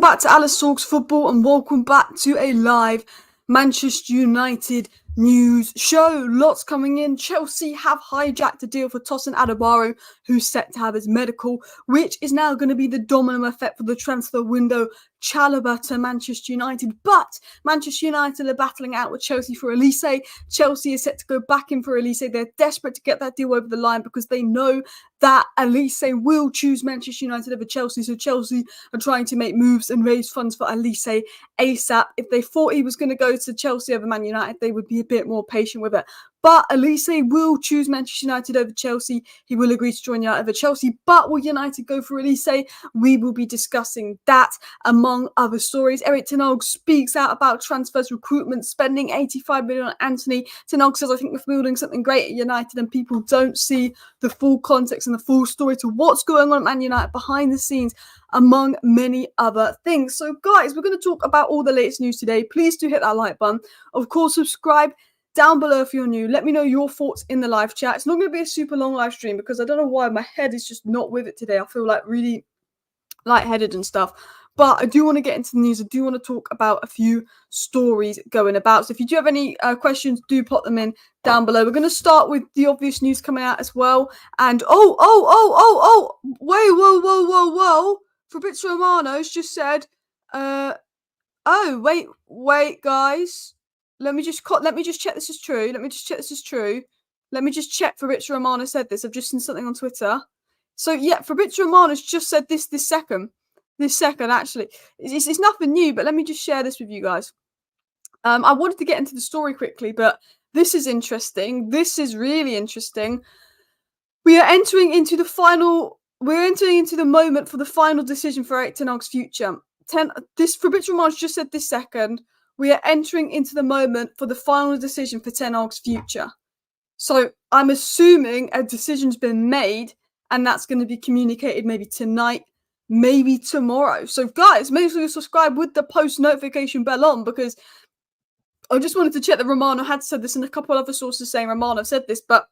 back to Alice Talks Football and welcome back to a live Manchester United news show. Lots coming in. Chelsea have hijacked a deal for Tosin Adebayo, who's set to have his medical, which is now going to be the domino effect for the transfer window. Chalobah to Manchester United, but Manchester United are battling out with Chelsea for Olise. Chelsea is set to go back in for Olise. They're desperate to get that deal over the line because they know that Olise will choose Manchester United over Chelsea. So Chelsea are trying to make moves and raise funds for Olise ASAP. If they thought he was going to go to Chelsea over Man United, they would be a bit more patient with it. But Olise will choose Manchester United over Chelsea. He will agree to join United over Chelsea. But will United go for Olise? We will be discussing that among other stories. Erik ten Hag speaks out about transfers, recruitment, spending 85 million on Anthony. Ten Hag says, I think we're building something great at United and people don't see the full context and the full story to what's going on at Man United behind the scenes, among many other things. So guys, we're going to talk about all the latest news today. Please do hit that like button. Of course, subscribe down below if you're new. Let me know your thoughts in the live chat. It's not going to be a super long live stream because I don't know why my head is just not with it today. I feel like really lightheaded and stuff. But I do want to get into the news. I do want to talk about a few stories going about. So if you do have any questions, do pop them in down below. We're going to start with the obvious news coming out as well. And wait, whoa. Fabrizio Romano's just said, wait, guys. Let me just check this is true. Let me just check Fabrizio Romano said this. I've just seen something on Twitter. So yeah, Fabrizio Romano's just said this second. This second, actually. It's nothing new, but let me just share this with you guys. I wanted to get into the story quickly, but this is interesting. This is really interesting. We are entering into the moment for the final decision for Erik ten Hag's future. Fabrizio Romano just said this second. We are entering into the moment for the final decision for Ten Hag's future. So I'm assuming a decision's been made and that's going to be communicated maybe tonight, maybe tomorrow. So guys, make sure you subscribe with the post notification bell on because I just wanted to check that Romano had said this and a couple of other sources saying Romano said this, but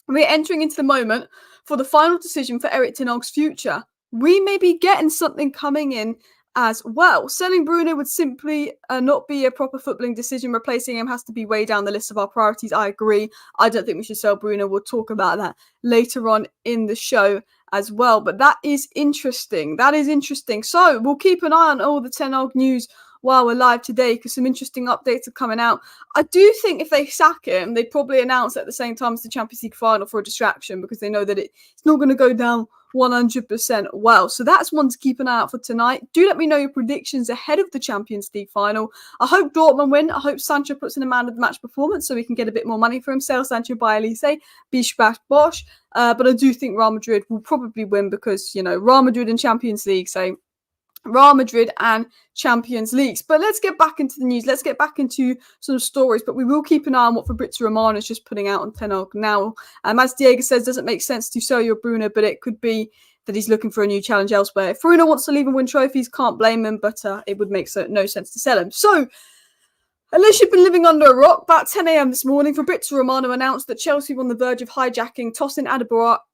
we're entering into the moment for the final decision for Erik ten Hag's future. We may be getting something coming in as well. Selling Bruno would simply not be a proper footballing decision. Replacing him has to be way down the list of our priorities. I agree. I don't think we should sell Bruno. We'll talk about that later on in the show as well. But that is interesting. So we'll keep an eye on all the Ten Hag news while we're live today because some interesting updates are coming out. I do think if they sack him, they'd probably announce at the same time as the Champions League final for a distraction because they know that it's not going to go down 100% well. So that's one to keep an eye out for tonight. Do let me know your predictions ahead of the Champions League final. I hope Dortmund win. I hope Sancho puts in a man of the match performance so we can get a bit more money for him. Sell Sancho by Olise, bish bash bosh. But I do think Real Madrid will probably win because, Real Madrid and Champions League. So Real Madrid and Champions Leagues. But let's get back into the news. Let's get back into some stories. But we will keep an eye on what Fabrizio Romano is just putting out on Ten Hag now. As Diego says, doesn't make sense to sell your Bruno, but it could be that he's looking for a new challenge elsewhere. If Bruno wants to leave and win trophies, can't blame him, but it would make no sense to sell him. So, unless you've been living under a rock, about 10 a.m. this morning, Fabrizio Romano announced that Chelsea were on the verge of hijacking Tosin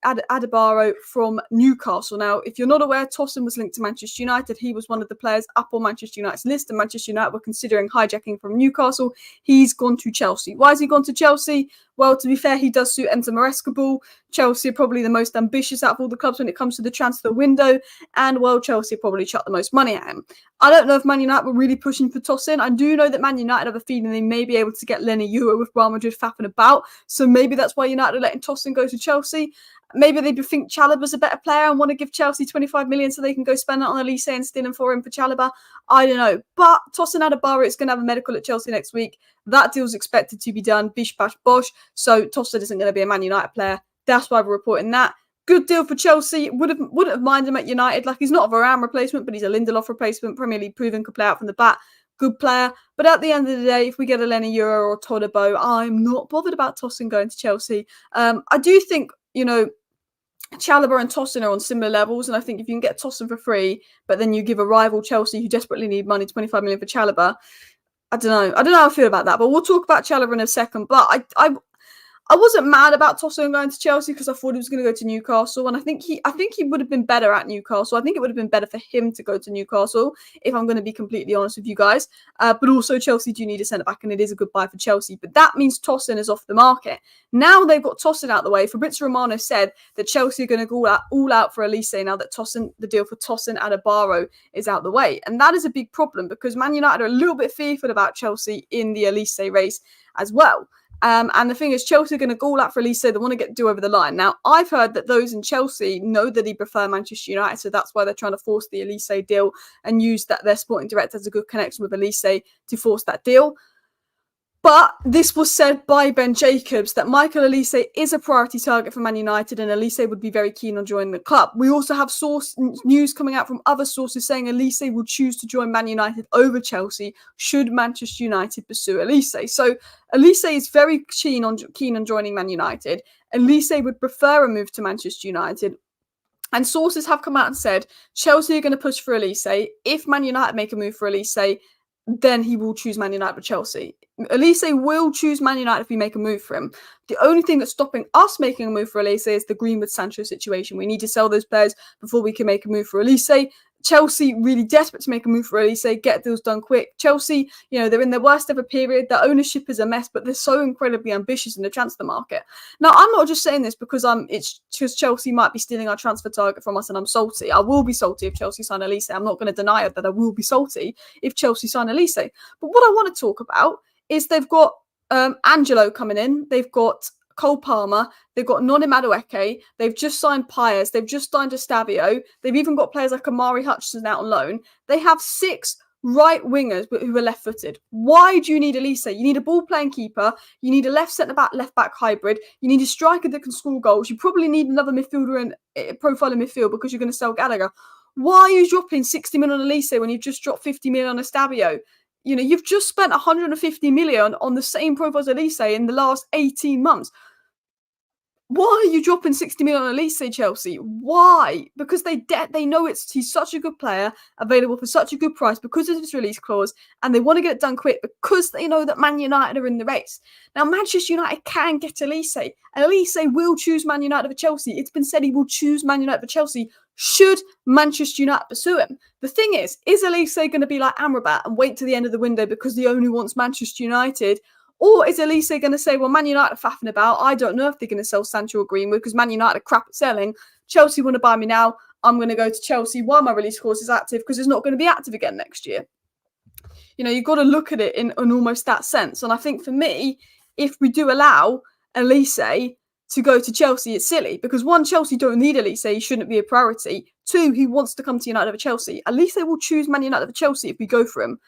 Adebayo from Newcastle. Now, if you're not aware, Tosin was linked to Manchester United. He was one of the players up on Manchester United's list, and Manchester United were considering hijacking from Newcastle. He's gone to Chelsea. Why has he gone to Chelsea? Well, to be fair, he does suit Enzo Maresca ball. Chelsea are probably the most ambitious out of all the clubs when it comes to the transfer window. And, well, Chelsea probably chucked the most money at him. I don't know if Man United were really pushing for Tosin. I do know that Man United have a feeling they may be able to get Lenny Euro with Real Madrid faffing about. So maybe that's why United are letting Tosin go to Chelsea. Maybe they think Chalobah's a better player and want to give Chelsea 25 million so they can go spend it on Olise and steal him for him for Chalobah. I don't know. But Tosin Adebayo is going to have a medical at Chelsea next week. That deal's expected to be done. Bish, bash, bosh. So Tosin isn't going to be a Man United player. That's why we're reporting that. Good deal for Chelsea. Wouldn't have minded him at United. Like, he's not a Varane replacement, but he's a Lindelof replacement. Premier League proven, could play out from the back. Good player. But at the end of the day, if we get a Lenny Euro or Chalobah, I'm not bothered about Tosin going to Chelsea. I do think, Chalobah and Tosin are on similar levels, and I think if you can get Tosin for free, but then you give a rival Chelsea who desperately need money 25 million for Chalobah, I don't know how I feel about that. But we'll talk about Chalobah in a second. But I I wasn't mad about Tosin going to Chelsea because I thought he was going to go to Newcastle, and I think he would have been better at Newcastle. I think it would have been better for him to go to Newcastle, if I'm going to be completely honest with you guys. But also Chelsea do need a centre back, and it is a good buy for Chelsea. But that means Tosin is off the market. Now they've got Tosin out of the way. Fabrizio Romano said that Chelsea are going to go all out for Olise now that the deal for Tosin and Barrow is out the way, and that is a big problem because Man United are a little bit fearful about Chelsea in the Olise race as well. And the thing is, Chelsea are going to go all out for Olise. They want to get the deal over the line. Now, I've heard that those in Chelsea know that he prefer Manchester United, so that's why they're trying to force the Olise deal and use that their sporting director has a good connection with Olise to force that deal. But this was said by Ben Jacobs that Michael Olise is a priority target for Man United and Olise would be very keen on joining the club. We also have news coming out from other sources saying Olise will choose to join Man United over Chelsea should Manchester United pursue Olise. So Olise is very keen on joining Man United. Olise would prefer a move to Manchester United. And sources have come out and said Chelsea are going to push for Olise. If Man United make a move for Olise, then he will choose Man United with Chelsea. Olise will choose Man United if we make a move for him. The only thing that's stopping us making a move for Olise is the Greenwood-Sancho situation. We need to sell those players before we can make a move for Olise. Chelsea really desperate to make a move for Olise, get deals done quick. Chelsea, they're in their worst ever period. Their ownership is a mess, but they're so incredibly ambitious in the transfer market. Now, I'm not just saying this because it's just Chelsea might be stealing our transfer target from us and I'm salty. I will be salty if Chelsea sign Olise. I'm not going to deny it that I will be salty if Chelsea sign Olise. But what I want to talk about is they've got Angelo coming in. They've got Cole Palmer, they've got Noni Madueke, they've just signed Piers, they've just signed Eustabio, they've even got players like Amari Hutchinson out on loan. They have 6 right wingers who are left-footed. Why do you need Olise? You need a ball-playing keeper, you need a left centre-back, left-back hybrid, you need a striker that can score goals, you probably need another midfielder and profile in midfield because you're going to sell Gallagher. Why are you dropping 60 million on Olise when you've just dropped 50 million on Eustabio? You've just spent 150 million on the same profile as Olise in the last 18 months. Why are you dropping 60 million on Olise, Chelsea? Why? Because they know he's such a good player, available for such a good price because of his release clause, and they want to get it done quick because they know that Man United are in the race. Now, Manchester United can get Olise. Olise will choose Man United over Chelsea. It's been said he will choose Man United over Chelsea should Manchester United pursue him. The thing is Olise going to be like Amrabat and wait to the end of the window because he only wants Manchester United? Or is Olise going to say, well, Man United are faffing about. I don't know if they're going to sell Sancho or Greenwood because Man United are crap at selling. Chelsea want to buy me now. I'm going to go to Chelsea while my release clause is active because it's not going to be active again next year. You've got to look at it in almost that sense. And I think for me, if we do allow Olise to go to Chelsea, it's silly because 1, Chelsea don't need Olise. He shouldn't be a priority. 2, he wants to come to United over Chelsea. Olise will choose Man United over Chelsea if we go for him.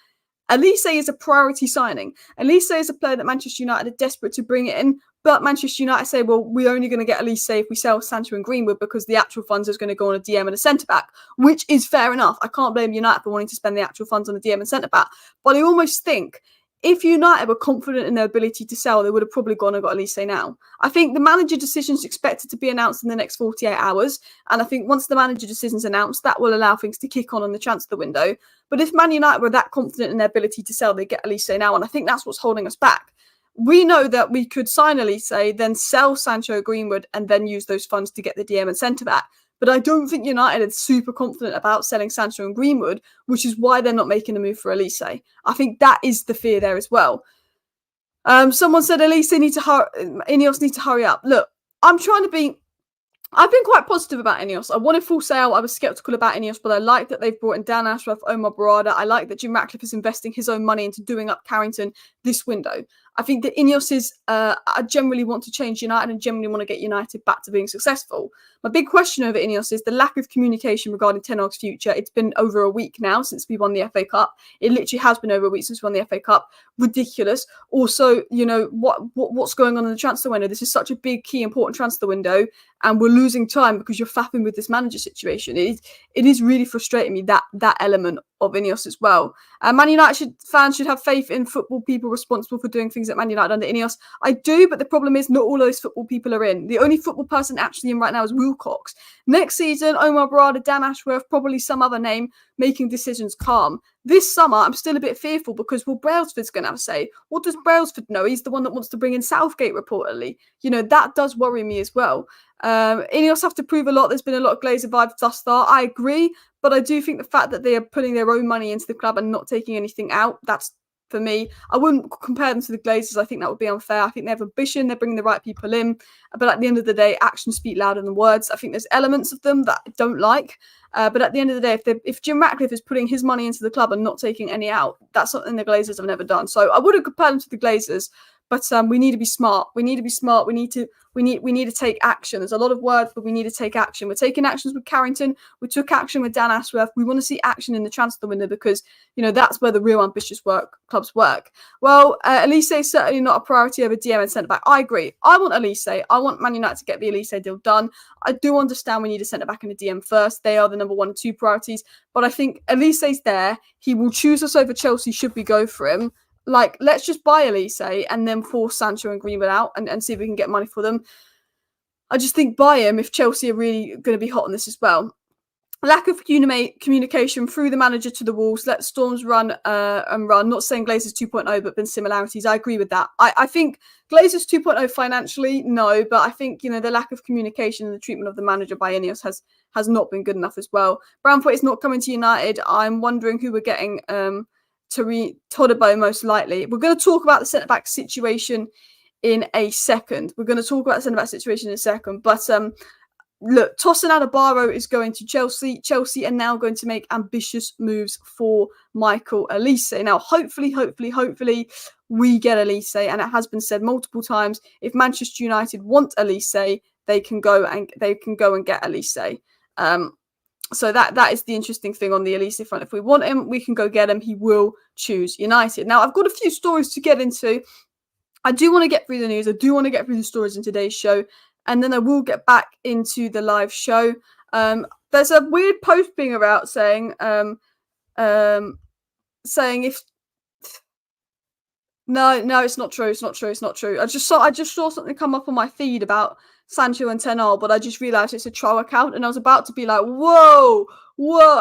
Olise is a priority signing. Olise is a player that Manchester United are desperate to bring in, but Manchester United say, well, we're only going to get Olise if we sell Sancho and Greenwood because the actual funds is going to go on a DM and a centre-back, which is fair enough. I can't blame United for wanting to spend the actual funds on a DM and centre-back, but I almost think if United were confident in their ability to sell, they would have probably gone and got Olise now. I think the manager decision is expected to be announced in the next 48 hours. And I think once the manager decision is announced, that will allow things to kick on the transfer window. But if Man United were that confident in their ability to sell, they get Olise now. And I think that's what's holding us back. We know that we could sign Olise, then sell Sancho Greenwood, and then use those funds to get the DM and centre-back. But I don't think United are super confident about selling Sancho and Greenwood, which is why they're not making a move for Olise. I think that is the fear there as well. Someone said INEOS need to hurry up. Look, I've been quite positive about INEOS. I wanted full sale. I was sceptical about INEOS, but I like that they've brought in Dan Ashworth, Omar Barada. I like that Jim Ratcliffe is investing his own money into doing up Carrington this window. I think that INEOS is, I generally want to change United and generally want to get United back to being successful. My big question over INEOS is the lack of communication regarding Ten Hag's future. It's been over a week now since we won the FA Cup. It literally has been over a week since we won the FA Cup. Ridiculous. Also, what's going on in the transfer window? This is such a big, key, important transfer window, and we're losing time because you're faffing with this manager situation. It is really frustrating me, that element of INEOS as well. Man United fans should have faith in football people responsible for doing things at Man United under INEOS. I do, but the problem is not all those football people are in. The only football person actually in right now is Wilcox. Next season, Omar Barada, Dan Ashworth, probably some other name, making decisions calm. This summer, I'm still a bit fearful because, well, Brailsford's going to have a say. What does Brailsford know? He's the one that wants to bring in Southgate, reportedly. You know, that does worry me as well. INEOS have to prove a lot. There's been a lot of Glazer vibes thus far. I agree, but I do think the fact that they are putting their own money into the club and not taking anything out, that's, for me, I wouldn't compare them to the Glazers. I think that would be unfair. I think they have ambition. They're bringing the right people in. But at the end of the day, actions speak louder than words. I think there's elements of them that I don't like. But at the end of the day, if Jim Ratcliffe is putting his money into the club and not taking any out, that's something the Glazers have never done. So I wouldn't compare them to the Glazers. But we need to be smart. We need to be smart. We need to take action. There's a lot of words, but we need to take action. We're taking actions with Carrington. We took action with Dan Ashworth. We want to see action in the transfer window because, you know, that's where the real ambitious clubs work. Well, Olise is certainly not a priority over DM and centre back. I agree. I want Olise. I want Man United to get the Olise deal done. I do understand we need a centre back and a DM first. They are the number 1 and 2 priorities. But I think Olise's there. He will choose us over Chelsea should we go for him. Like, let's just buy Olise and then force Sancho and Greenwood out and see if we can get money for them. I just think buy him if Chelsea are really going to be hot on this as well. Lack of communication through the manager to the Wolves. Let Storms run and run. Not saying Glazers 2.0, but been similarities. I agree with that. I think Glazers 2.0 financially, no, but I think, you know, the lack of communication and the treatment of the manager by INEOS has not been good enough as well. Brownfoot is not coming to United. I'm wondering who we're getting Chalobah most likely. We're going to talk about the centre-back situation in a second. But look, Tosin Adebaro is going to Chelsea. Chelsea are now going to make ambitious moves for Michael Olise. Now, hopefully, we get Olise. And it has been said multiple times, if Manchester United want Olise, they can go and get Olise. So that is the interesting thing on the Olise front. If we want him, we can go get him. He will choose United. Now, I've got a few stories to get into. I do want to get through the news. I do want to get through the stories in today's show. And then I will get back into the live show. There's a weird post being about saying if... No, it's not true. It's not true. I just saw something come up on my feed about Sancho and Tenal, but I just realised it's a troll account, and I was about to be like, whoa,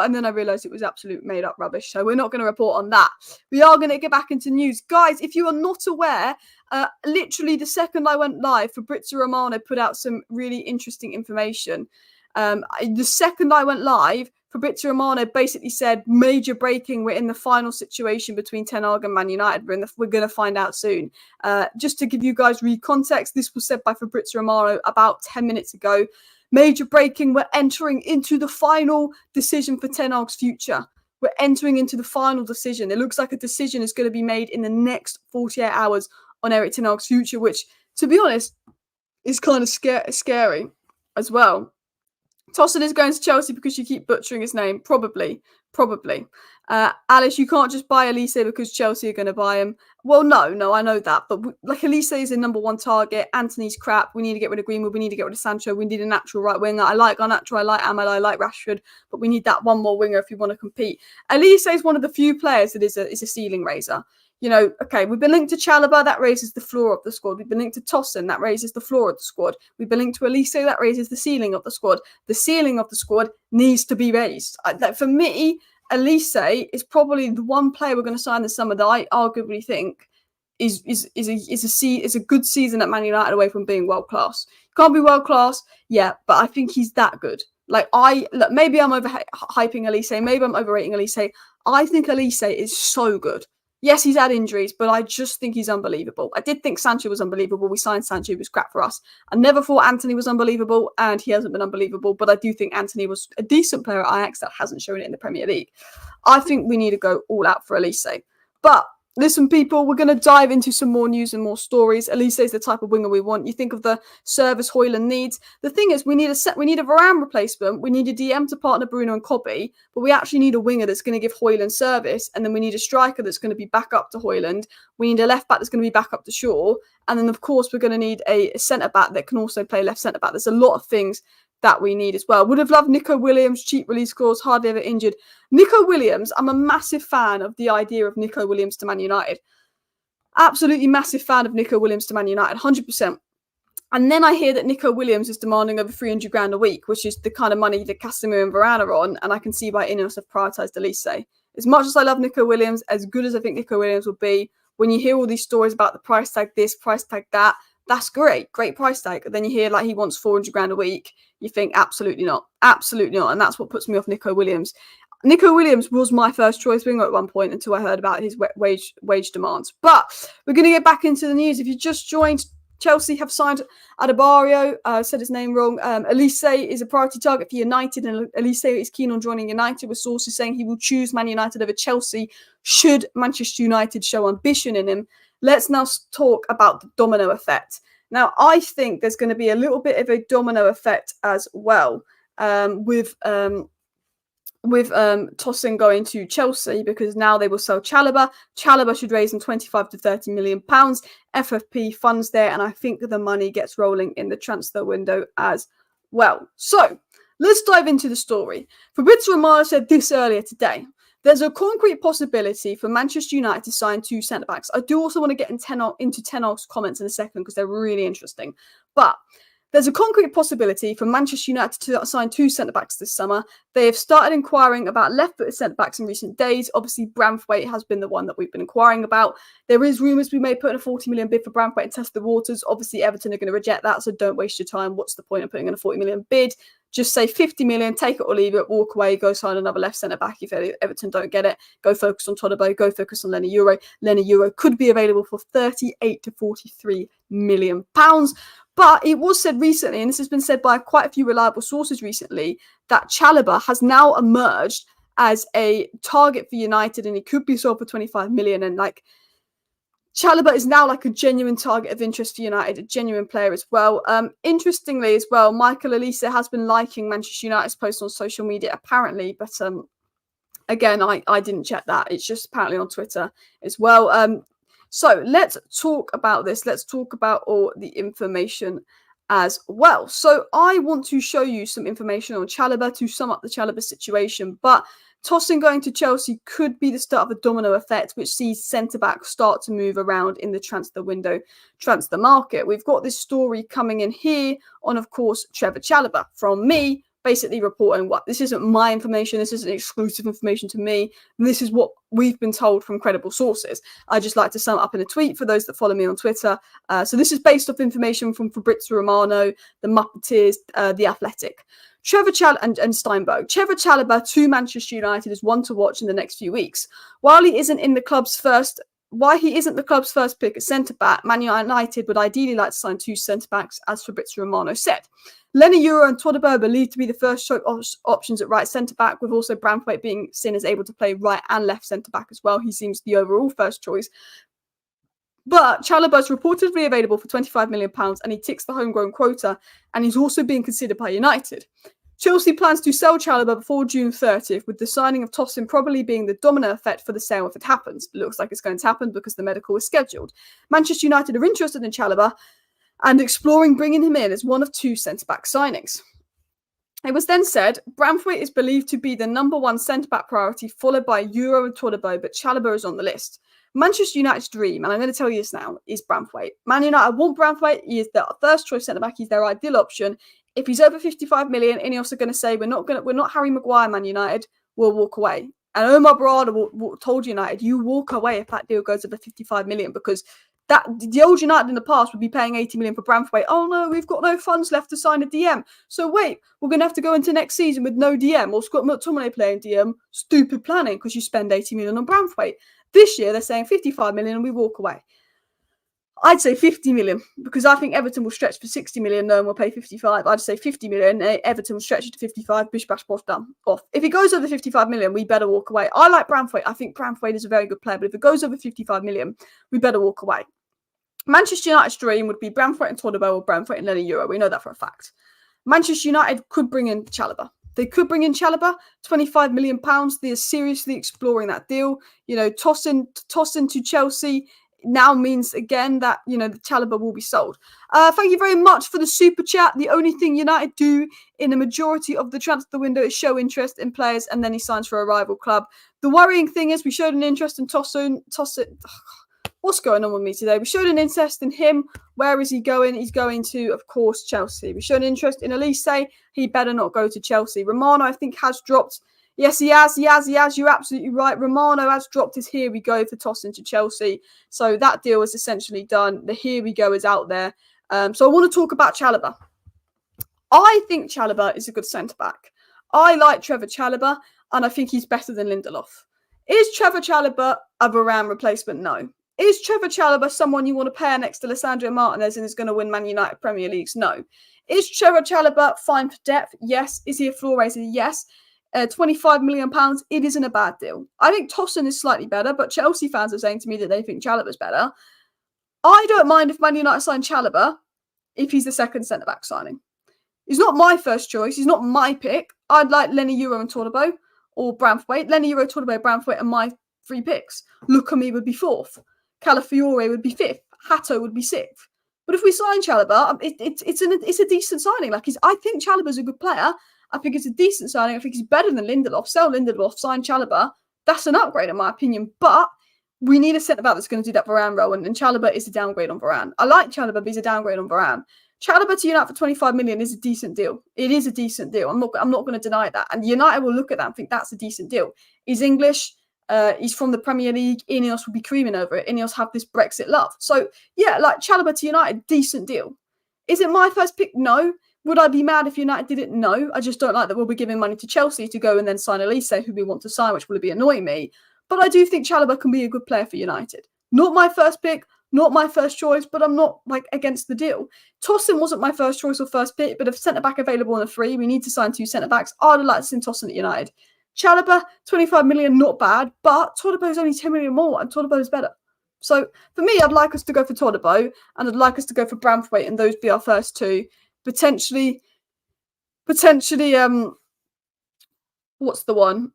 and then I realised it was absolute made up rubbish. So we're not going to report on that. We are going to get back into news. Guys, if you are not aware, literally the second I went live, Fabrizio Romano put out some really interesting information. The second I went live, Fabrizio Romano basically said, major breaking, we're in the final situation between Ten Hag and Man United. We're going to find out soon. Just to give you guys context, this was said by Fabrizio Romano about 10 minutes ago. Major breaking, we're entering into the final decision for Ten Hag's future. We're entering into the final decision. It looks like a decision is going to be made in the next 48 hours on Erik Ten Hag's future, which, to be honest, is kind of scary as well. Tosin is going to Chelsea because you keep butchering his name. Probably. Alice, you can't just buy Olise because Chelsea are going to buy him. Well, no, I know that. But Olise is a number 1 target. Anthony's crap. We need to get rid of Greenwood. We need to get rid of Sancho. We need a natural right winger. I like Garnacho. I like Amel. I like Rashford. But we need that one more winger if we want to compete. Olise is one of the few players that is a ceiling raiser. You know, okay, we've been linked to Chalobah, that raises the floor of the squad. We've been linked to Tosin, that raises the floor of the squad. We've been linked to Olise, that raises the ceiling of the squad. The ceiling of the squad needs to be raised. For me, Olise is probably the one player we're going to sign this summer that I arguably think is a good season at Man United away from being world class. Can't be world class, yeah, but I think he's that good. Maybe I'm overhyping Olise, maybe I'm overrating Olise. I think Olise is so good. Yes, he's had injuries, but I just think he's unbelievable. I did think Sancho was unbelievable. We signed Sancho, he was crap for us. I never thought Anthony was unbelievable, and he hasn't been unbelievable, but I do think Anthony was a decent player at Ajax that hasn't shown it in the Premier League. I think we need to go all out for Olise. But listen, people, we're going to dive into some more news and more stories. Olise is the type of winger we want. You think of the service Højlund needs. The thing is, we need a Varane replacement. We need a DM to partner Bruno and Kobe, but we actually need a winger that's going to give Højlund service, and then we need a striker that's going to be back up to Højlund. We need a left back that's going to be back up to Shaw, and then of course we're going to need a centre back that can also play left centre back. There's a lot of things that we need as well. Would have loved Nico Williams, cheap release clause, hardly ever injured. Nico Williams, I'm a massive fan of the idea of Nico Williams to Man United. Absolutely massive fan of Nico Williams to Man United, 100%. And then I hear that Nico Williams is demanding over 300 grand a week, which is the kind of money that Casemiro and Varane are on, and I can see why INEOS have prioritised Olise. As much as I love Nico Williams, as good as I think Nico Williams will be, when you hear all these stories about the price tag this, price tag that, that's great price tag. But then you hear like he wants 400 grand a week, you think absolutely not, and that's what puts me off Nico Williams. Nico Williams was my first choice winger at one point until I heard about his wage demands. But we're going to get back into the news. If you just joined, Chelsea have signed Adebayo, said his name wrong. Olise is a priority target for United, and Olise is keen on joining United, with sources saying he will choose Man United over Chelsea should Manchester United show ambition in him. Let's now talk about the domino effect. Now, I think there's going to be a little bit of a domino effect as well, with Tosin going to Chelsea, because now they will sell Chalobah. Chalobah should raise them 25 to 30 million pounds. FFP funds there, and I think the money gets rolling in the transfer window as well. So let's dive into the story. Fabrizio Romano said this earlier today. There's a concrete possibility for Manchester United to sign 2 centre-backs. I do also want to get into Ten Hag's comments in a second because they're really interesting. But there's a concrete possibility for Manchester United to sign 2 centre-backs this summer. They have started inquiring about left-footed centre-backs in recent days. Obviously, Branthwaite has been the one that we've been inquiring about. There is rumours we may put in a 40 million bid for Branthwaite and test the waters. Obviously, Everton are going to reject that, so don't waste your time. What's the point of putting in a 40 million bid? Just say 50 million, take it or leave it, walk away, go sign another left centre-back if Everton don't get it. Go focus on Chalobah, go focus on Lena Euro. Lena Euro could be available for 38 to 43 million pounds. But it was said recently, and this has been said by quite a few reliable sources recently, that Chalobah has now emerged as a target for United, and he could be sold for 25 million. And like, Chalobah is now like a genuine target of interest for United, a genuine player as well. Interestingly as well, Michael Olise has been liking Manchester United's posts on social media apparently, but again, I didn't check that. It's just apparently on Twitter as well. So let's talk about this. Let's talk about all the information as well. So I want to show you some information on Chalobah to sum up the Chalobah situation. But Tosin going to Chelsea could be the start of a domino effect, which sees centre-backs start to move around in the transfer window, transfer market. We've got this story coming in here on, of course, Trevoh Chalobah from me, basically reporting what this isn't my information, this isn't exclusive information to me, this is what we've been told from credible sources. I just like to sum it up in a tweet for those that follow me on Twitter. So this is based off information from Fabrizio Romano, the Muppeteers, the Athletic. Trevoh Chalobah and Steinberg. Trevoh Chalobah to Manchester United is one to watch in the next few weeks. While he isn't the club's first pick at centre-back, Man United would ideally like to sign 2 centre-backs, as Fabrizio Romano said. Lena Euro and Chalobah are believed to be the first options at right centre-back, with also Branthwaite being seen as able to play right and left centre-back as well. He seems the overall first choice. But Chalobah is reportedly available for £25 million, and he ticks the homegrown quota, and he's also being considered by United. Chelsea plans to sell Chalobah before June 30th, with the signing of Tosin probably being the domino effect for the sale if it happens. It looks like it's going to happen because the medical is scheduled. Manchester United are interested in Chalobah and exploring bringing him in as one of 2 centre-back signings. It was then said, Branthwaite is believed to be the number 1 centre-back priority, followed by Euro and Chalobah, but Chalobah is on the list. Manchester United's dream, and I'm going to tell you this now, is Branthwaite. Man United want Branthwaite. He is their first choice centre-back. He's their ideal option. If he's over 55 million, INEOS are going to say, we're not Harry Maguire, Man United, we'll walk away. And Omar Barada told United, you walk away if that deal goes over 55 million, because the old United in the past would be paying 80 million for Branthwaite. Oh no, we've got no funds left to sign a DM. So wait, we're going to have to go into next season with no DM, or Scott McTominay playing DM. Stupid planning, because you spend 80 million on Branthwaite. This year, they're saying 55 million and we walk away. I'd say 50 million, because I think Everton will stretch for 60 million. No one will pay 55. I'd say 50 million. Everton will stretch it to 55. Bish, bash, bosh, done. Off. If it goes over 55 million, we better walk away. I like Branthwaite. I think Branthwaite is a very good player, but if it goes over 55 million, we better walk away. Manchester United's dream would be Branthwaite and Chalobah, or Branthwaite and Lena Euro. We know that for a fact. Manchester United could bring in Chalobah. They could bring in Chalobah, £25 million. They are seriously exploring that deal. You know, Tosin to Chelsea. now means again that, you know, the Chalobah will be sold. Thank you very much for the super chat. The only thing United do in a majority of the transfer window is show interest in players, and then he signs for a rival club. The worrying thing is we showed an interest in Tosin. What's going on with me today? We showed an interest in him. Where is he going? He's going to, of course, Chelsea. We showed an interest in Olise. He better not go to Chelsea. Romano, I think, has dropped. Yes, he has. You're absolutely right. Romano has dropped his here we go for Tosin to Chelsea. So that deal is essentially done. The here we go is out there. So I want to talk about Chalobah. I think Chalobah is a good centre-back. I like Trevoh Chalobah, and I think he's better than Lindelof. Is Trevoh Chalobah a Varane replacement? No. Is Trevoh Chalobah someone you want to pair next to Lisandro Martinez and is going to win Man United Premier Leagues? No. Is Trevoh Chalobah fine for depth? Yes. Is he a floor raiser? Yes. £25 million, it isn't a bad deal. I think Tosin is slightly better, but Chelsea fans are saying to me that they think Chalobah's better. I don't mind if Man United sign Chalobah if he's the second centre-back signing. He's not my first choice. He's not my pick. I'd like Lenny Euro and Chalobah or Branthwaite. Lenny Euro, Chalobah, Branthwaite are my 3 picks. Lukami would be 4th. Calafiore would be 5th. Hatto would be 6th. But if we sign Chalobah, it's a decent signing. I think Chalobah's a good player. I think it's a decent signing. I think he's better than Lindelof. Sell Lindelof, sign Chalobah. That's an upgrade in my opinion. But we need a centre-back that's going to do that Varane role. And Chalobah is a downgrade on Varane. I like Chalobah, but he's a downgrade on Varane. Chalobah to United for 25 million is a decent deal. It is a decent deal. I'm not going to deny that. And United will look at that and think that's a decent deal. He's English. He's from the Premier League. INEOS will be creaming over it. INEOS have this Brexit love. So, yeah, like Chalobah to United, decent deal. Is it my first pick? No. Would I be mad if United did it? No. I just don't like that we'll be giving money to Chelsea to go and then sign Olise, who we want to sign, which will be annoying me. But I do think Chalobah can be a good player for United. Not my first pick, not my first choice, but I'm not against the deal. Tosin wasn't my first choice or first pick, but if centre-back available on a free, we need to sign 2 centre-backs. I'd like to see Tosin at United. Chalobah, 25 million, not bad, but Chalobah is only 10 million more, and Chalobah is better. So for me, I'd like us to go for Chalobah, and I'd like us to go for Branthwaite, and those be our first 2. Potentially, what's the one?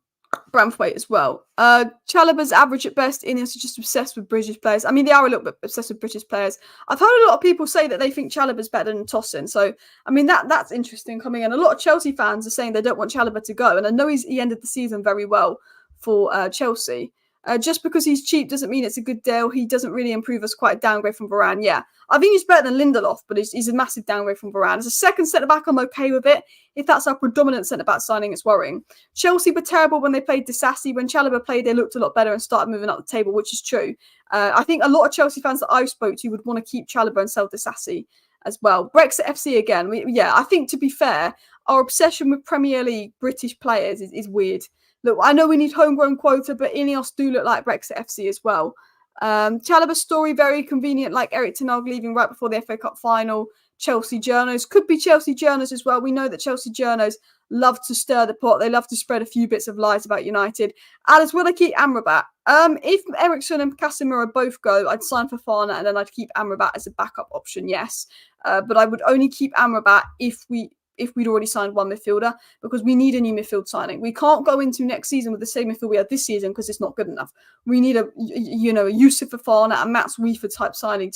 Branthwaite as well. Chalobah's average at best. INEOS is just obsessed with British players. I mean, they are a little bit obsessed with British players. I've heard a lot of people say that they think Chalobah's better than Tosin. So, I mean, that's interesting coming in. A lot of Chelsea fans are saying they don't want Chalobah to go. And I know he ended the season very well for Chelsea. Just because he's cheap doesn't mean it's a good deal. He doesn't really improve us, quite a downgrade from Varane. Yeah, I think he's better than Lindelof, but he's a massive downgrade from Varane. As a second centre-back, I'm okay with it. If that's our predominant centre-back signing, it's worrying. Chelsea were terrible when they played Disasi. When Chalobah played, they looked a lot better and started moving up the table, which is true. I think a lot of Chelsea fans that I spoke to would want to keep Chalobah and sell Disasi as well. Brexit FC again. I think, to be fair, our obsession with Premier League British players is weird. Look, I know we need homegrown quota, but INEOS do look like Brexit FC as well. Chalobah's story, very convenient, like Erik ten Hag leaving right before the FA Cup final. Chelsea journos. Could be Chelsea journos as well. We know that Chelsea journos love to stir the pot. They love to spread a few bits of lies about United. Alice, will I keep Amrabat? If Eriksson and Casemiro both go, I'd sign for Fafana and then I'd keep Amrabat as a backup option, yes. But I would only keep Amrabat if we'd already signed one midfielder, because we need a new midfield signing. We can't go into next season with the same midfield we had this season because it's not good enough. We need a Yusuf Fafana and Mats Weaver type signing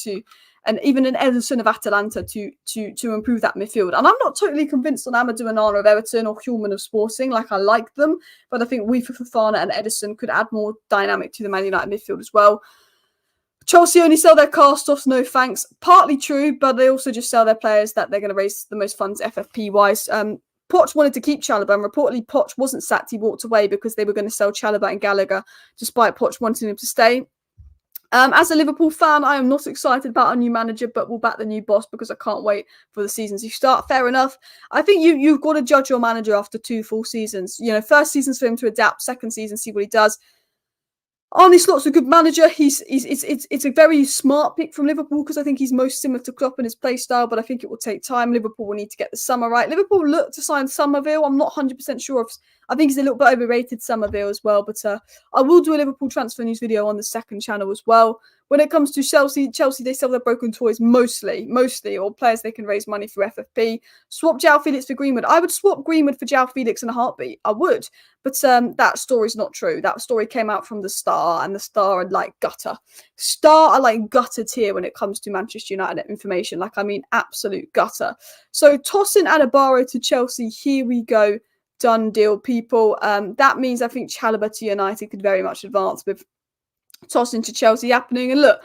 and even an Ederson of Atalanta to improve that midfield. And I'm not totally convinced on Amadou Onana of Everton or Hulman of Sporting. I like them, but I think Weaver, Fafana and Ederson could add more dynamic to the Man United midfield as well. Chelsea only sell their cast-offs, no thanks. Partly true, but they also just sell their players that they're going to raise the most funds FFP-wise. Poch wanted to keep Chalobah, and reportedly Poch wasn't sacked. He walked away because they were going to sell Chalobah and Gallagher, despite Poch wanting him to stay. As a Liverpool fan, I am not excited about our new manager, but we'll back the new boss because I can't wait for the seasons to start. Fair enough. I think you've got to judge your manager after 2 full seasons. First season's for him to adapt. Second season, see what he does. Arne Slot's a good manager. It's a very smart pick from Liverpool because I think he's most similar to Klopp in his play style, but I think it will take time. Liverpool will need to get the summer right. Liverpool look to sign Somerville. I'm not 100% sure. I think he's a little bit overrated, Somerville, as well. But I will do a Liverpool transfer news video on the second channel as well. when it comes to Chelsea, they sell their broken toys mostly, or players they can raise money through FFP. Swap João Felix for Greenwood. I would swap Greenwood for João Felix in a heartbeat. I would. But that story's not true. That story came out from the Star, and the Star are like gutter. Star are like gutter tier when it comes to Manchester United information. Like, I mean, absolute gutter. So Tosin and Ibarra to Chelsea. Here we go. Done deal, people. That means I think Chalobah to United could very much advance with Tosin to Chelsea happening. And look,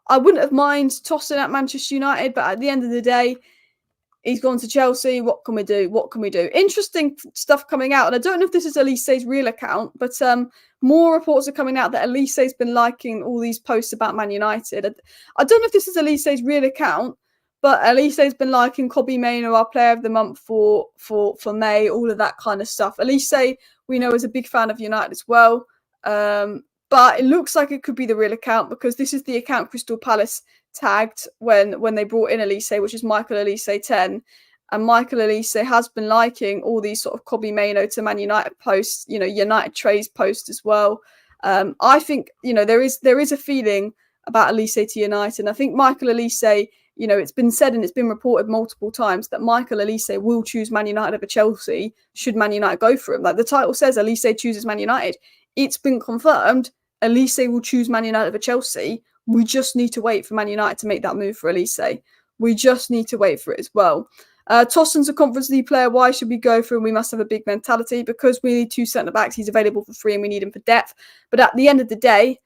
I wouldn't have mind Tosin at Manchester United, but at the end of the day, he's gone to Chelsea. What can we do? What can we do? Interesting stuff coming out. And I don't know if this is Olise's real account, but more reports are coming out that Olise's been liking all these posts about Man United. I don't know if this is Olise's real account, but Olise's been liking Kobbie Mainoo, our player of the month for May, all of that kind of stuff. Olise, we know, is a big fan of United as well. But it looks like it could be the real account, because this is the account Crystal Palace tagged when they brought in Olise, which is Michael Olise 10. And Michael Olise has been liking all these sort of Kobbie Mainoo to Man United posts, United Trays posts as well. I think, there is a feeling about Olise to United. And I think Michael Olise, it's been said and it's been reported multiple times that Michael Olise will choose Man United over Chelsea should Man United go for him. Like the title says, Olise chooses Man United. It's been confirmed. Olise will choose Man United over Chelsea. We just need to wait for Man United to make that move for Olise. We just need to wait for it as well. Tosin's a Conference League player. Why should we go for him? We must have a big mentality, because we need 2 centre-backs. He's available for free and we need him for depth. But at the end of the day,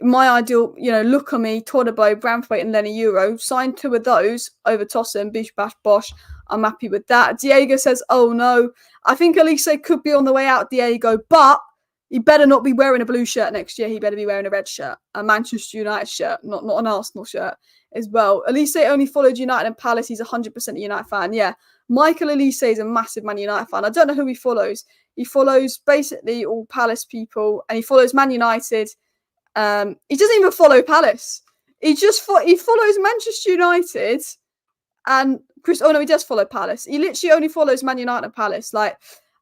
my ideal, look at me, Trevoh, Branthwaite and Lenny Euro, sign 2 of those over Tosin, bish, bash, bosh. I'm happy with that. Diego says, oh no, I think Olise could be on the way out, Diego, but he better not be wearing a blue shirt next year. He better be wearing a red shirt, a Manchester United shirt, not an Arsenal shirt as well. Olise only followed United and Palace. He's 100% a United fan. Yeah, Michael Olise is a massive Man United fan. I don't know who he follows. He follows basically all Palace people, and he follows Man United. He doesn't even follow Palace. He follows Manchester United and Chris. Oh no, he does follow Palace. He literally only follows Man United and Palace. Like,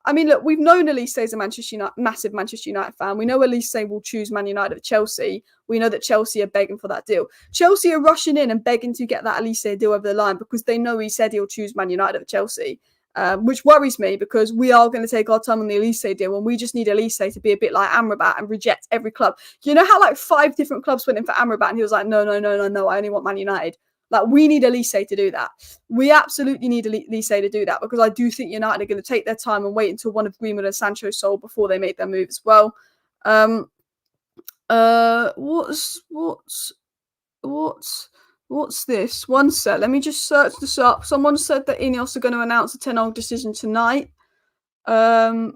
I mean, look, we've known Olise is a massive Manchester United fan. We know Olise will choose Man United over Chelsea. We know that Chelsea are begging for that deal. Chelsea are rushing in and begging to get that Olise deal over the line, because they know he said he'll choose Man United over Chelsea, which worries me, because we are going to take our time on the Olise deal, and we just need Olise to be a bit like Amrabat and reject every club. You know how like 5 different clubs went in for Amrabat and he was like, no, I only want Man United. Like, we need Olise to do that. We absolutely need Olise to do that, because I do think United are going to take their time and wait until one of Greenwood and Sancho sold before they make their move as well. What's this? One sec. Let me just search this up. Someone said that INEOS are going to announce a 10-0 decision tonight. No.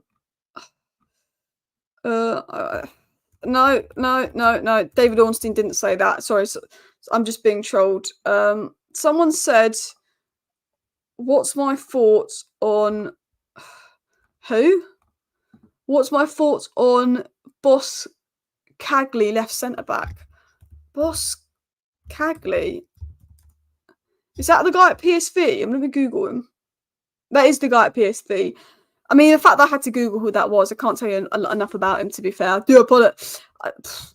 David Ornstein didn't say that. Sorry. I'm just being trolled. Someone said, what's my thoughts on who? What's my thoughts on Boss Cagley, left centre-back? Boss Cagley? Is that the guy at PSV? I'm going to Google him. That is the guy at PSV. I mean, the fact that I had to Google who that was, I can't tell you enough about him, to be fair. I do apologize.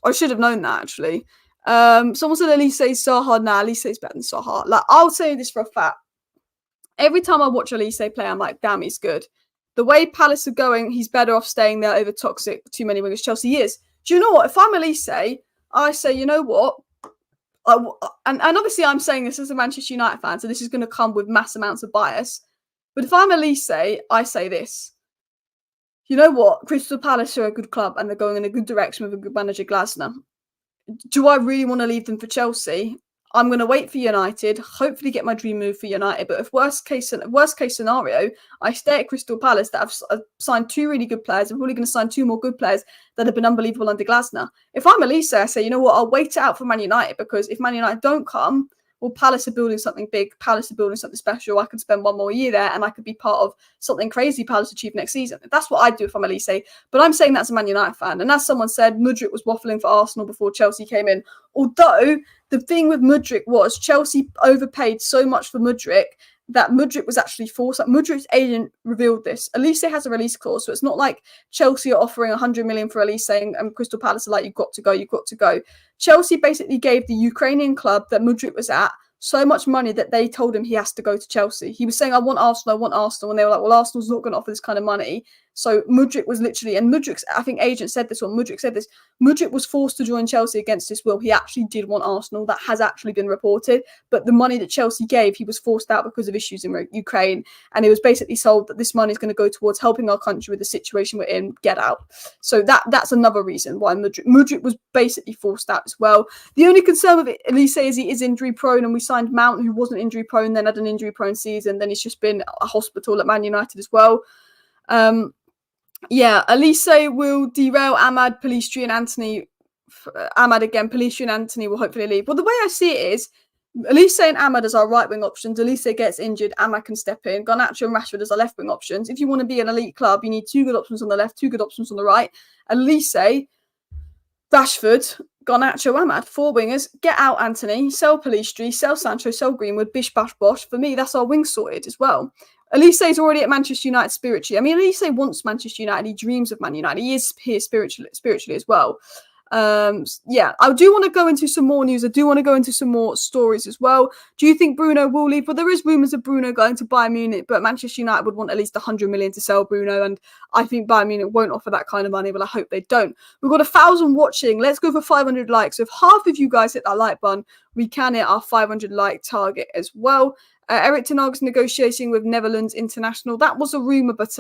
I should have known that, actually. Someone said Olise's Zaha. Nah, Olise's better than Zaha. Like, I'll tell you this for a fact. Every time I watch Olise play, I'm like, damn, he's good. The way Palace are going, he's better off staying there over toxic, too many wingers. Chelsea is. Do you know what? If I'm Olise, I say, you know what? And obviously I'm saying this as a Manchester United fan, so this is going to come with mass amounts of bias. But if I'm Olise, I say this. You know what? Crystal Palace are a good club and they're going in a good direction with a good manager, Glasner. Do I really want to leave them for Chelsea? I'm going to wait for United, hopefully get my dream move for United. But if worst case scenario, I stay at Crystal Palace that have signed 2 really good players. I'm probably going to sign 2 more good players that have been unbelievable under Glasner. If I'm Olise, I say, you know what, I'll wait it out for Man United, because if Man United don't come, well, Palace are building something big. Palace are building something special. I could spend 1 more year there and I could be part of something crazy Palace achieve next season. That's what I'd do if I'm Olise. But I'm saying that's a Man United fan. And as someone said, Mudryk was waffling for Arsenal before Chelsea came in. Although the thing with Mudryk was Chelsea overpaid so much for Mudryk that Mudryk was actually forced. Like, Mudryk's agent revealed this. Olise has a release clause, so it's not like Chelsea are offering 100 million for Olise and Crystal Palace are like, you've got to go. Chelsea basically gave the Ukrainian club that Mudryk was at so much money that they told him he has to go to Chelsea. He was saying, I want Arsenal. And they were like, well, Arsenal's not going to offer this kind of money. So Mudryk was literally, and Mudryk's, I think agent said this, or Mudryk said this, Mudryk was forced to join Chelsea against his will. He actually did want Arsenal. That has actually been reported. But the money that Chelsea gave, he was forced out because of issues in Ukraine. And it was basically sold that this money is going to go towards helping our country with the situation we're in, get out. So that's another reason why Mudryk was basically forced out as well. The only concern with Olise is he is injury prone, and we signed Mount, who wasn't injury prone, then had an injury prone season. Then he's just been a hospital at Man United as well. Olise will derail Ahmad, Pellistri and Anthony. Ahmad again, Pellistri and Anthony will hopefully leave. Well, the way I see it is, Olise and Ahmad as our right-wing options. Olise gets injured, Ahmad can step in. Garnacho and Rashford as our left-wing options. If you want to be an elite club, you need 2 good options on the left, 2 good options on the right. Olise, Rashford, Garnacho, Ahmad, 4 wingers. Get out Anthony, sell Pellistri, sell Sancho, sell Greenwood, bish, bash, bosh. For me, that's our wing sorted as well. Olise is already at Manchester United spiritually. I mean, Olise wants Manchester United. He dreams of Man United. He is here spiritually as well. I do want to go into some more news. I do want to go into some more stories as well. Do you think Bruno will leave? Well, there is rumours of Bruno going to Bayern Munich, but Manchester United would want at least 100 million to sell Bruno, and I think Bayern Munich won't offer that kind of money, but I hope they don't. We've got 1,000 watching. Let's go for 500 likes. So if half of you guys hit that like button, we can hit our 500 like target as well. Erik ten Hag's negotiating with Netherlands International. That was a rumour, but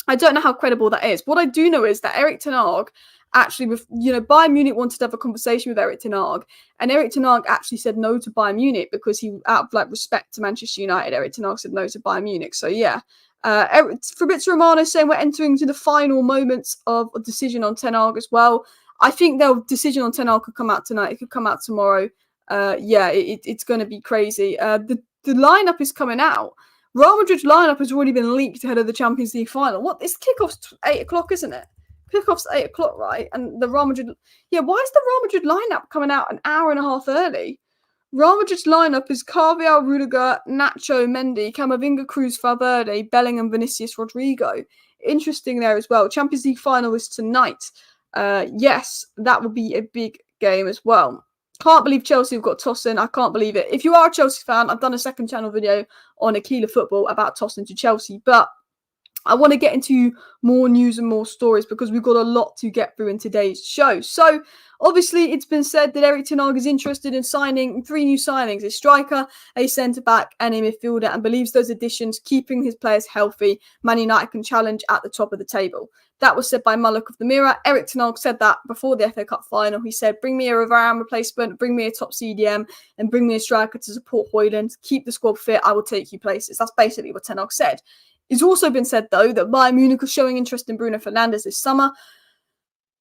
I don't know how credible that is. What I do know is that Erik ten Hag actually, Bayern Munich wanted to have a conversation with Erik ten Hag, and Erik ten Hag actually said no to Bayern Munich because he, out of respect to Manchester United, Erik ten Hag said no to Bayern Munich. So Fabrizio Romano saying we're entering into the final moments of a decision on ten Hag as well. I think the decision on ten Hag could come out tonight. It could come out tomorrow. It's going to be crazy. The lineup is coming out. Real Madrid's lineup has already been leaked ahead of the Champions League final. What? This kickoff's 8 o'clock, isn't it? Kickoff's 8 o'clock, right? And the Real Madrid... Yeah, why is the Real Madrid lineup coming out an hour and a half early? Real Madrid's lineup is Carvajal, Rudiger, Nacho, Mendy, Camavinga, Cruz, Valverde, Bellingham, Vinicius, Rodrigo. Interesting there as well. Champions League final is tonight. Yes, that will be a big game as well. Can't believe Chelsea have got Tosin. I can't believe it. If you are a Chelsea fan, I've done a second channel video on Aquila Football about Tosin to Chelsea, but I want to get into more news and more stories because we've got a lot to get through in today's show. So, obviously, it's been said that Erik ten Hag is interested in signing 3 new signings, a striker, a centre-back and a midfielder, and believes those additions, keeping his players healthy, Man United can challenge at the top of the table. That was said by Mullock of the Mirror. Erik ten Hag said that before the FA Cup final. He said, bring me a Varane replacement, bring me a top CDM, and bring me a striker to support Højlund. Keep the squad fit, I will take you places. That's basically what ten Hag said. It's also been said, though, that Bayern Munich is showing interest in Bruno Fernandes this summer.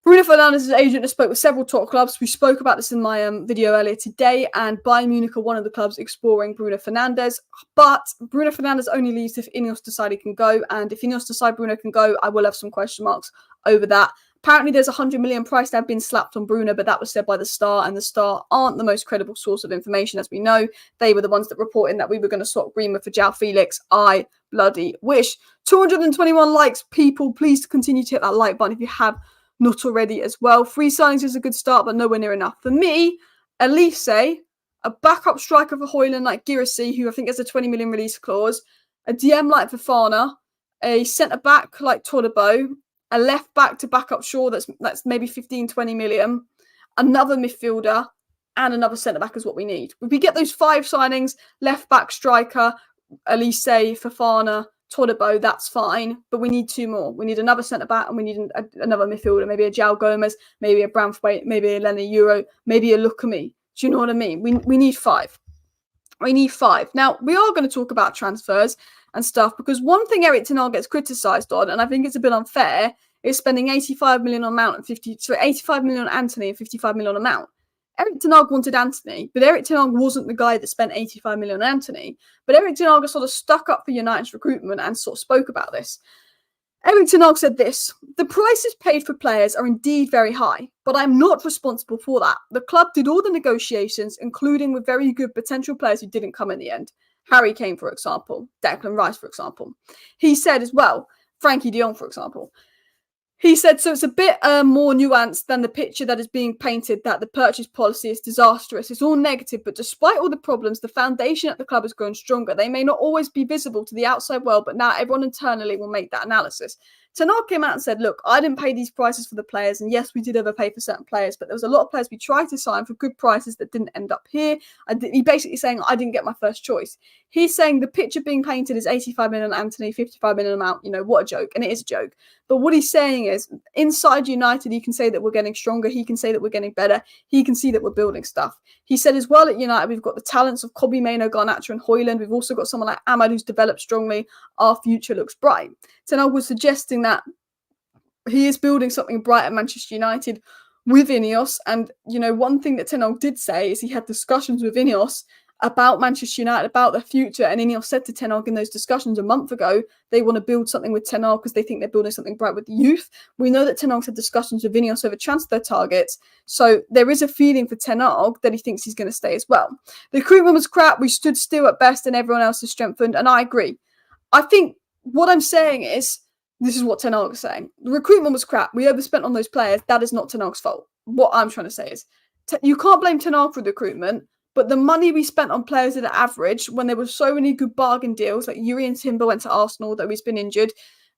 Bruno Fernandes' agent has spoke with several top clubs. We spoke about this in my video earlier today, and Bayern Munich are one of the clubs exploring Bruno Fernandes. But Bruno Fernandes only leaves if INEOS decide he can go, and if INEOS decide Bruno can go, I will have some question marks over that. Apparently, there's a 100 million price tag being slapped on Bruno, but that was said by the Star, and the Star aren't the most credible source of information, as we know. They were the ones that reported that we were going to swap Greenwood for João Felix. I bloody wish. 221 likes, people. Please continue to hit that like button if you have not already as well. 3 signings is a good start, but nowhere near enough. For me, Olise, a backup striker for Højlund like Girassi, who I think has a 20 million release clause, a DM like Fofana, a centre-back like Chalobah, a left-back to back up Shaw that's maybe 15, 20 million, another midfielder, and another centre-back is what we need. If we get those 5 signings, left-back, striker, Olise, Fofana, Chalobah, that's fine, but we need 2 more. We need another centre-back and we need another midfielder, maybe a João Gomez, maybe a Branthwaite, maybe a Lenny Euro, maybe a Lukami. Do you know what I mean? We need 5. We need 5. Now, we are going to talk about transfers and stuff, because one thing Erik ten Hag gets criticised on, and I think it's a bit unfair, is spending 85 million on Mount and 85 million on Anthony and 55 million on Mount. Erik ten Hag wanted Anthony, but Erik ten Hag wasn't the guy that spent 85 million on Anthony. But Erik ten Hag sort of stuck up for United's recruitment and sort of spoke about this. Erik ten Hag said this: the prices paid for players are indeed very high, but I'm not responsible for that. The club did all the negotiations, including with very good potential players who didn't come in the end. Harry Kane, for example, Declan Rice, for example. He said as well, Frankie de Jong, for example, he said, so it's a bit more nuanced than the picture that is being painted, that the purchase policy is disastrous. It's all negative, but despite all the problems, the foundation at the club has grown stronger. They may not always be visible to the outside world, but now everyone internally will make that analysis. Ten Hag came out and said, look, I didn't pay these prices for the players. And yes, we did overpay for certain players, but there was a lot of players we tried to sign for good prices that didn't end up here. He basically saying, I didn't get my first choice. He's saying the picture being painted is 85 million Anthony, 55 million amount. You know, what a joke. And it is a joke. But what he's saying is, inside United, he can say that we're getting stronger. He can say that we're getting better. He can see that we're building stuff. He said as well at United, we've got the talents of Kobbie Mainoo, Garnacho and Højlund. We've also got someone like Ahmad who's developed strongly. Our future looks bright. Ten Hag was suggesting that he is building something bright at Manchester United with INEOS. And, you know, one thing that Ten Hag did say is he had discussions with INEOS about Manchester United, about their future. And INEOS said to Ten Hag in those discussions a month ago, they want to build something with Ten Hag because they think they're building something bright with the youth. We know that Ten Hag's had discussions with INEOS over transfer targets. So there is a feeling for Ten Hag that he thinks he's going to stay as well. The recruitment was crap. We stood still at best and everyone else is strengthened. And I agree. I think what I'm saying is, this is what Ten Hag is saying. The recruitment was crap. We overspent on those players. That is not Ten Hag's fault. What I'm trying to say is, you can't blame Ten Hag for the recruitment, but the money we spent on players at average, when there were so many good bargain deals, like Jurriën Timber went to Arsenal, though he's been injured.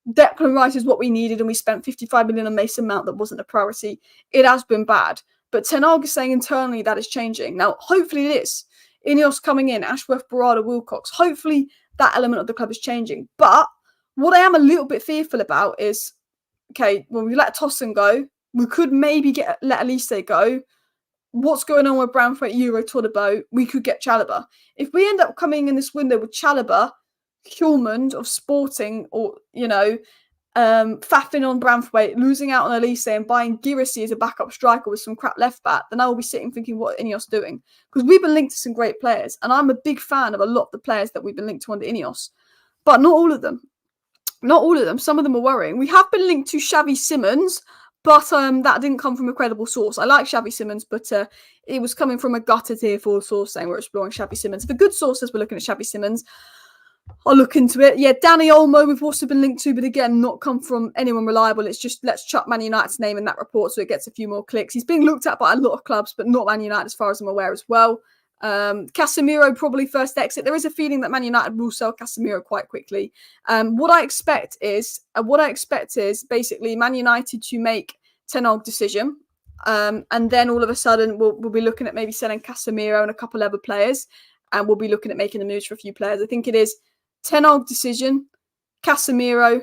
Declan Rice is what we needed, and we spent 55 million on Mason Mount. That wasn't a priority. It has been bad. But Ten Hag is saying internally that is changing. Now, hopefully it is. INEOS coming in, Ashworth, Barada, Wilcox. Hopefully that element of the club is changing. But what I am a little bit fearful about is, okay, when we let Tosin go, we could maybe let Olise go. What's going on with Branthwaite, Euro, Chalobah? We could get Chalobah. If we end up coming in this window with Chalobah, Hjulmand of Sporting, or, you know, faffing on Branthwaite, losing out on Olise and buying Girassi as a backup striker with some crap left back, then I will be sitting thinking, what are INEOS doing? Because we've been linked to some great players, and I'm a big fan of a lot of the players that we've been linked to under INEOS. But not all of them. Not all of them. Some of them are worrying. We have been linked to Xavi Simons, but that didn't come from a credible source. I like Xavi Simons, but it was coming from a gutter tier 4 source saying we're exploring Xavi Simons. For good sources, we're looking at Xavi Simons. I'll look into it. Yeah, Danny Olmo we've also been linked to, but again, not come from anyone reliable. It's just, let's chuck Man United's name in that report so it gets a few more clicks. He's being looked at by a lot of clubs, but not Man United as far as I'm aware as well. Casemiro probably first exit. There is a feeling that Man United will sell Casemiro quite quickly. What I expect is basically Man United to make Ten Hag decision, and then all of a sudden we'll be looking at maybe selling Casemiro and a couple other players, and we'll be looking at making the moves for a few players. I think it is Ten Hag decision, Casemiro,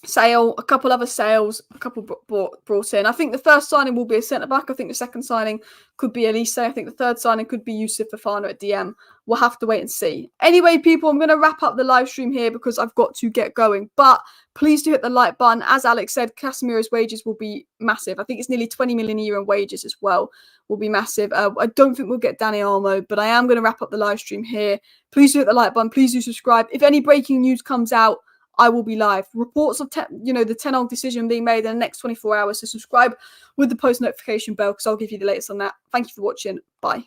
sale, a couple other sales, a couple brought in. I think the first signing will be a centre-back. I think the second signing could be Olise. I think the third signing could be Yusuf Fofana at DM. We'll have to wait and see. Anyway, people, I'm going to wrap up the live stream here because I've got to get going. But please do hit the like button. As Alex said, Casemiro's wages will be massive. I think it's nearly 20 million a year in wages as well. Will be massive. I don't think we'll get Danny Olmo, but I am going to wrap up the live stream here. Please do hit the like button. Please do subscribe. If any breaking news comes out, I will be live. Reports of the Ten Hag decision being made in the next 24 hours. So subscribe with the post notification bell because I'll give you the latest on that. Thank you for watching. Bye.